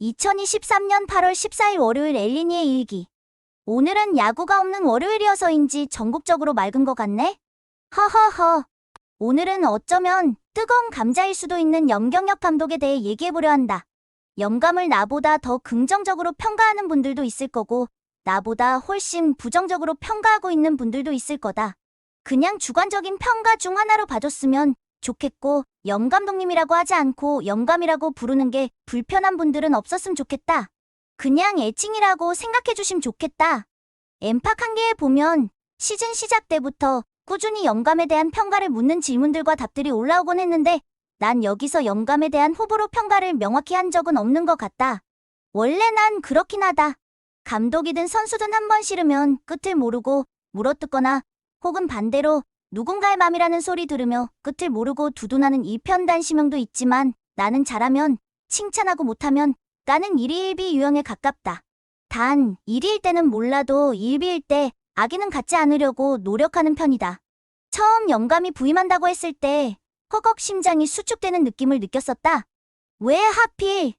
2023년 8월 14일 월요일 엘리니의 일기. 오늘은 야구가 없는 월요일이어서인지 전국적으로 맑은 것 같네? 허허허. 오늘은 어쩌면 뜨거운 감자일 수도 있는 염경엽 감독에 대해 얘기해보려 한다. 염감을 나보다 더 긍정적으로 평가하는 분들도 있을 거고 나보다 훨씬 부정적으로 평가하고 있는 분들도 있을 거다. 그냥 주관적인 평가 중 하나로 봐줬으면 좋겠고 염 감독님이라고 하지 않고 염감이라고 부르는 게 불편한 분들은 없었으면 좋겠다. 그냥 애칭이라고 생각해주시면 좋겠다. 엠팍 한 개에 보면 시즌 시작 때부터 꾸준히 염감에 대한 평가를 묻는 질문들과 답들이 올라오곤 했는데 난 여기서 염감에 대한 호불호 평가를 명확히 한 적은 없는 것 같다. 원래 난 그렇긴 하다. 감독이든 선수든 한 번 싫으면 끝을 모르고 물어뜯거나 혹은 반대로 누군가의 맘이라는 소리 들으며 끝을 모르고 두둔하는 일편단심형도 있지만 나는 잘하면 칭찬하고 못하면 나는 일희일비 유형에 가깝다. 단 일희일 때는 몰라도 일비일 때 악의는 갖지 않으려고 노력하는 편이다. 처음 영감이 부임한다고 했을 때 허걱 심장이 수축되는 느낌을 느꼈었다. 왜 하필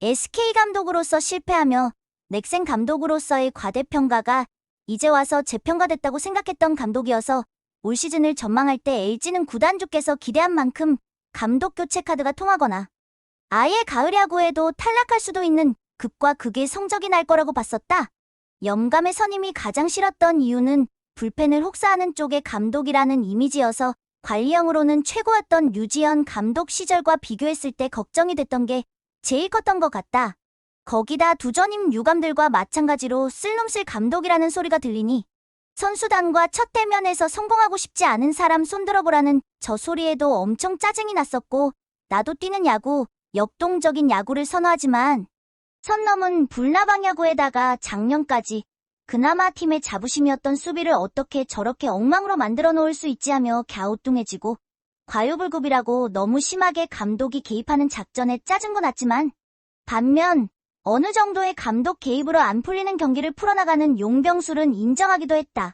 SK 감독으로서 실패하며 넥센 감독으로서의 과대평가가 이제 와서 재평가됐다고 생각했던 감독이어서 올 시즌을 전망할 때 LG는 구단주께서 기대한 만큼 감독 교체 카드가 통하거나 아예 가을 야구에도 탈락할 수도 있는 극과 극의 성적이 날 거라고 봤었다. 염감의 선임이 가장 싫었던 이유는 불펜을 혹사하는 쪽의 감독이라는 이미지여서 관리형으로는 최고였던 류지현 감독 시절과 비교했을 때 걱정이 됐던 게 제일 컸던 것 같다. 거기다 두 전임 유감들과 마찬가지로 쓸놈쓸 감독이라는 소리가 들리니 선수단과 첫 대면에서 성공하고 싶지 않은 사람 손들어보라는 저 소리에도 엄청 짜증이 났었고 나도 뛰는 야구, 역동적인 야구를 선호하지만 선 넘은 불나방 야구에다가 작년까지 그나마 팀의 자부심이었던 수비를 어떻게 저렇게 엉망으로 만들어 놓을 수 있지 하며 갸우뚱해지고 과유불급이라고 너무 심하게 감독이 개입하는 작전에 짜증도 났지만 반면 어느 정도의 감독 개입으로 안 풀리는 경기를 풀어나가는 용병술은 인정하기도 했다.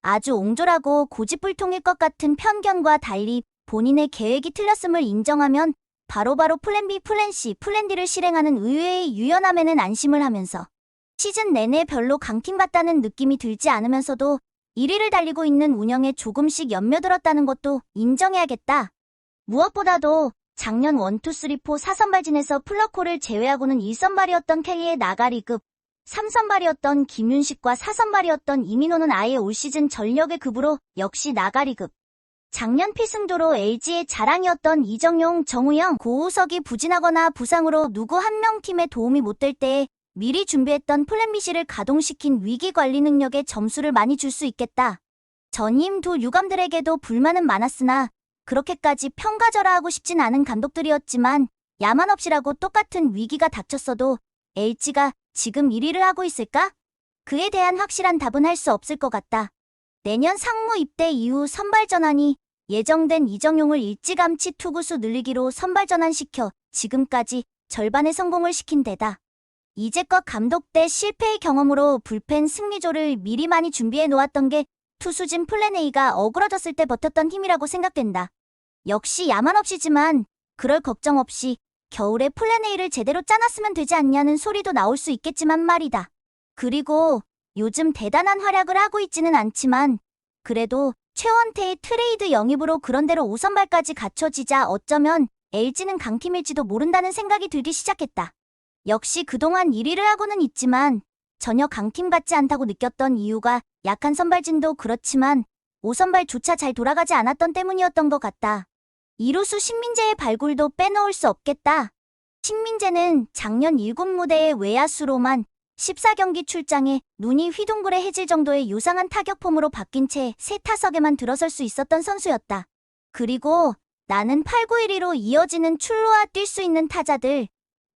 아주 옹졸하고 고집불통일 것 같은 편견과 달리 본인의 계획이 틀렸음을 인정하면 바로바로 플랜 B, 플랜 C, 플랜 D를 실행하는 의외의 유연함에는 안심을 하면서 시즌 내내 별로 강팀 같다는 느낌이 들지 않으면서도 1위를 달리고 있는 운영에 조금씩 연며들었다는 것도 인정해야겠다. 무엇보다도 작년 1, 2, 3, 4 4선발진에서 플러코를 제외하고는 1선발이었던 K의 나가리급, 3선발이었던 김윤식과 4선발이었던 이민호는 아예 올 시즌 전력의 급으로 역시 나가리급. 작년 필승조로 LG의 자랑이었던 이정용, 정우영, 고우석이 부진하거나 부상으로 누구 한 명 팀에 도움이 못 될 때에 미리 준비했던 플랜 BC를 가동시킨 위기관리 능력에 점수를 많이 줄 수 있겠다. 전임 두 유감들에게도 불만은 많았으나 그렇게까지 평가절하하고 싶진 않은 감독들이었지만 야만없이라고 똑같은 위기가 닥쳤어도 LG가 지금 1위를 하고 있을까? 그에 대한 확실한 답은 할 수 없을 것 같다. 내년 상무 입대 이후 선발 전환이 예정된 이정용을 일찌감치 투구수 늘리기로 선발 전환시켜 지금까지 절반의 성공을 시킨 데다 이제껏 감독 때 실패의 경험으로 불펜 승리조를 미리 많이 준비해 놓았던 게 투수진 플랜 A가 어그러졌을 때 버텼던 힘이라고 생각된다. 역시 야만없이지만 그럴 걱정 없이 겨울에 플랜 A를 제대로 짜놨으면 되지 않냐는 소리도 나올 수 있겠지만 말이다. 그리고 요즘 대단한 활약을 하고 있지는 않지만 그래도 최원태의 트레이드 영입으로 그런대로 5선발까지 갖춰지자 어쩌면 LG는 강팀일지도 모른다는 생각이 들기 시작했다. 역시 그동안 1위를 하고는 있지만 전혀 강팀 같지 않다고 느꼈던 이유가 약한 선발진도 그렇지만 5선발조차 잘 돌아가지 않았던 때문이었던 것 같다. 이루수 신민재의 발굴도 빼놓을 수 없겠다. 신민재는 작년 7무대의 외야수로만 14경기 출장에 눈이 휘둥그레해질 정도의 요상한 타격폼으로 바뀐 채 새 타석에만 들어설 수 있었던 선수였다. 그리고 나는 8, 9, 1위로 이어지는 출루와 뛸 수 있는 타자들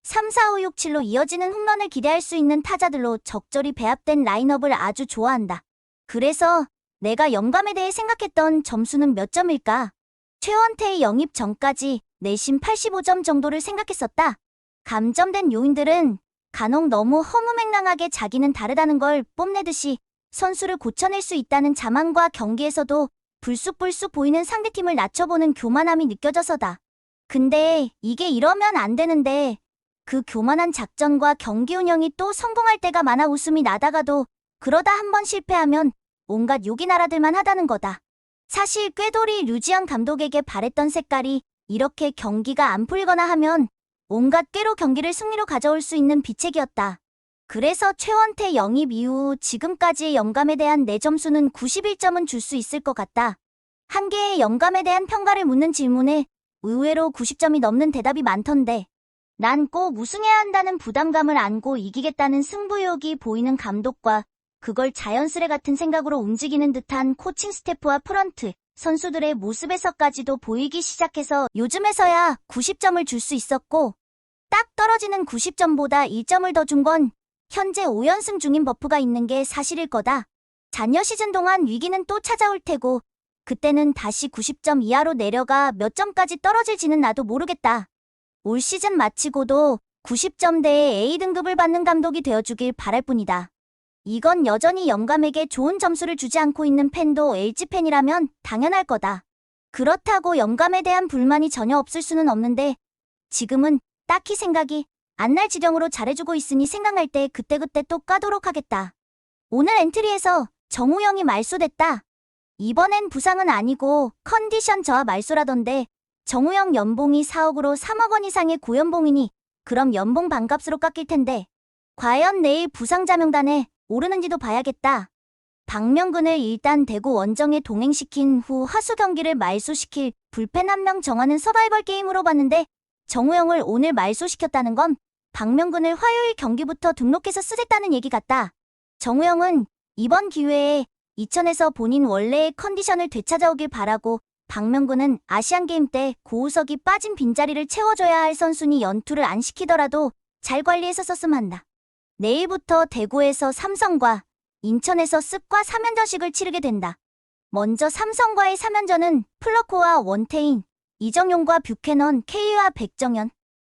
3, 4, 5, 6, 7로 이어지는 홈런을 기대할 수 있는 타자들로 적절히 배합된 라인업을 아주 좋아한다. 그래서 내가 염감에 대해 생각했던 점수는 몇 점일까? 최원태의 영입 전까지 내심 85점 정도를 생각했었다. 감점된 요인들은 간혹 너무 허무맹랑하게 자기는 다르다는 걸 뽐내듯이 선수를 고쳐낼 수 있다는 자만과 경기에서도 불쑥불쑥 보이는 상대팀을 낮춰보는 교만함이 느껴져서다. 근데 이게 이러면 안 되는데 그 교만한 작전과 경기 운영이 또 성공할 때가 많아 웃음이 나다가도 그러다 한번 실패하면 온갖 욕이 나라들만 하다는 거다. 사실 꾀돌이 류지영 감독에게 바랬던 색깔이 이렇게 경기가 안 풀리거나 하면 온갖 꾀로 경기를 승리로 가져올 수 있는 비책이었다. 그래서 최원태 영입 이후 지금까지의 영감에 대한 내 점수는 91점은 줄 수 있을 것 같다. 한 개의 영감에 대한 평가를 묻는 질문에 의외로 90점이 넘는 대답이 많던데 난 꼭 우승해야 한다는 부담감을 안고 이기겠다는 승부욕이 보이는 감독과 그걸 자연스레 같은 생각으로 움직이는 듯한 코칭 스태프와 프런트, 선수들의 모습에서까지도 보이기 시작해서 요즘에서야 90점을 줄 수 있었고 딱 떨어지는 90점보다 1점을 더 준 건 현재 5연승 중인 버프가 있는 게 사실일 거다. 잔여 시즌 동안 위기는 또 찾아올 테고 그때는 다시 90점 이하로 내려가 몇 점까지 떨어질지는 나도 모르겠다. 올 시즌 마치고도 90점대의 A등급을 받는 감독이 되어주길 바랄 뿐이다. 이건 여전히 영감에게 좋은 점수를 주지 않고 있는 팬도 LG팬이라면 당연할 거다. 그렇다고 영감에 대한 불만이 전혀 없을 수는 없는데 지금은 딱히 생각이 안 날 지경으로 잘해주고 있으니 생각날 때 그때그때 또 까도록 하겠다. 오늘 엔트리에서 정우영이 말소됐다. 이번엔 부상은 아니고 컨디션 저하 말소라던데 정우영 연봉이 4억으로 3억 원 이상의 고연봉이니 그럼 연봉 반값으로 깎일 텐데 과연 내일 부상자 명단에 오르는지도 봐야겠다. 박명근을 일단 대구 원정에 동행시킨 후 하수 경기를 말소시킬 불펜 한 명 정하는 서바이벌 게임으로 봤는데 정우영을 오늘 말소시켰다는 건 박명근을 화요일 경기부터 등록해서 쓰겠다는 얘기 같다. 정우영은 이번 기회에 이천에서 본인 원래의 컨디션을 되찾아오길 바라고 박명근은 아시안게임 때 고우석이 빠진 빈자리를 채워줘야 할 선수니 연투를 안 시키더라도 잘 관리해서 썼으면 한다. 내일부터 대구에서 삼성과 인천에서 습과 3연전식을 치르게 된다. 먼저 삼성과의 3연전은 플러코와 원태인, 이정용과 뷰캐넌, K와 백정현.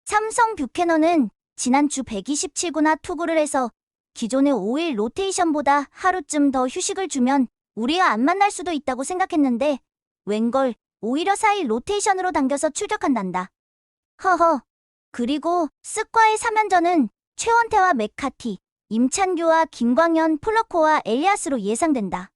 삼성 뷰캐넌은 지난주 127구나 투구를 해서 기존의 5일 로테이션보다 하루쯤 더 휴식을 주면 우리와 안 만날 수도 있다고 생각했는데 웬걸 오히려 4일 로테이션으로 당겨서 출격한단다. 허허. 그리고 습과의 3연전은 최원태와 메카티, 임찬규와 김광현, 플러코와 엘리아스로 예상된다.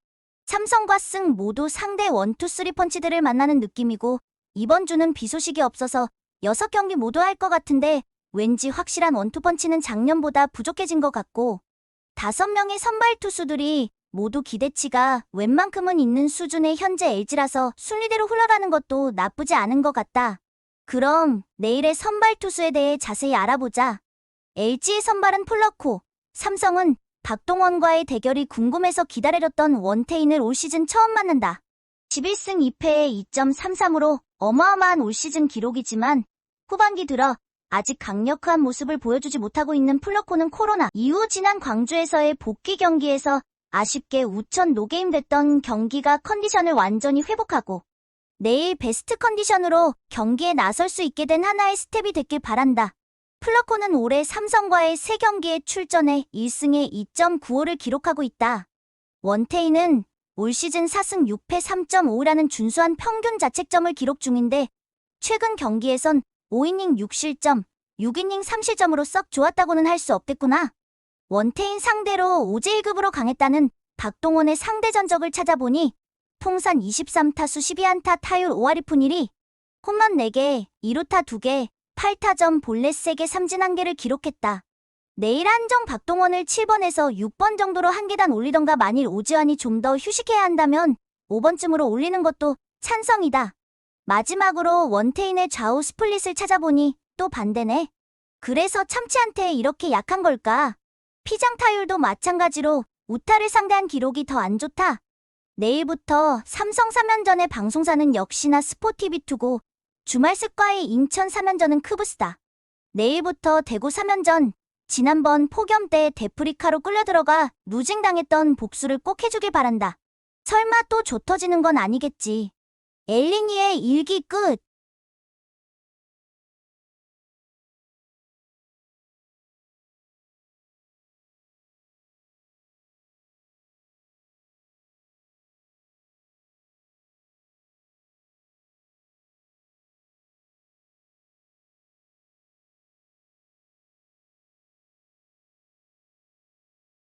삼성과 승 모두 상대 1,2,3 펀치들을 만나는 느낌이고 이번 주는 비 소식이 없어서 6경기 모두 할 것 같은데 왠지 확실한 원투펀치는 작년보다 부족해진 것 같고 5명의 선발 투수들이 모두 기대치가 웬만큼은 있는 수준의 현재 LG라서 순리대로 흘러가는 것도 나쁘지 않은 것 같다. 그럼 내일의 선발 투수에 대해 자세히 알아보자. LG의 선발은 플러코, 삼성은 박동원과의 대결이 궁금해서 기다렸던 원태인을 올 시즌 처음 만난다. 11승 2패에 2.33으로 어마어마한 올 시즌 기록이지만 후반기 들어 아직 강력한 모습을 보여주지 못하고 있는 플러코는 코로나 이후 지난 광주에서의 복귀 경기에서 아쉽게 우천 노게임 됐던 경기가 컨디션을 완전히 회복하고 내일 베스트 컨디션으로 경기에 나설 수 있게 된 하나의 스텝이 됐길 바란다. 플러코는 올해 삼성과의 3경기에 출전해 1승에 2.95를 기록하고 있다. 원태인은 올 시즌 4승 6패 3.5라는 준수한 평균 자책점을 기록 중인데 최근 경기에선 5이닝 6실점, 6이닝 3실점으로 썩 좋았다고는 할 수 없겠구나. 원태인 상대로 OJ급으로 강했다는 박동원의 상대 전적을 찾아보니 통산 23타수 12안타 타율 5할 2푼 1리, 홈런 4개, 2루타 2개, 8타점 볼넷 3개 삼진 1개를 기록했다. 내일 한정 박동원을 7번에서 6번 정도로 한 계단 올리던가 만일 오지환이 좀 더 휴식해야 한다면 5번쯤으로 올리는 것도 찬성이다. 마지막으로 원태인의 좌우 스플릿을 찾아보니 또 반대네. 그래서 참치한테 이렇게 약한 걸까? 피장 타율도 마찬가지로 우타를 상대한 기록이 더 안 좋다. 내일부터 삼성 3연전의 방송사는 역시나 스포티비2고 주말 습과의 인천 3연전은 크브스다. 내일부터 대구 3연전, 지난번 폭염 때 데프리카로 끌려들어가 루징당했던 복수를 꼭 해주길 바란다. 설마 또 조 터지는 건 아니겠지. 엘리니의 일기 끝.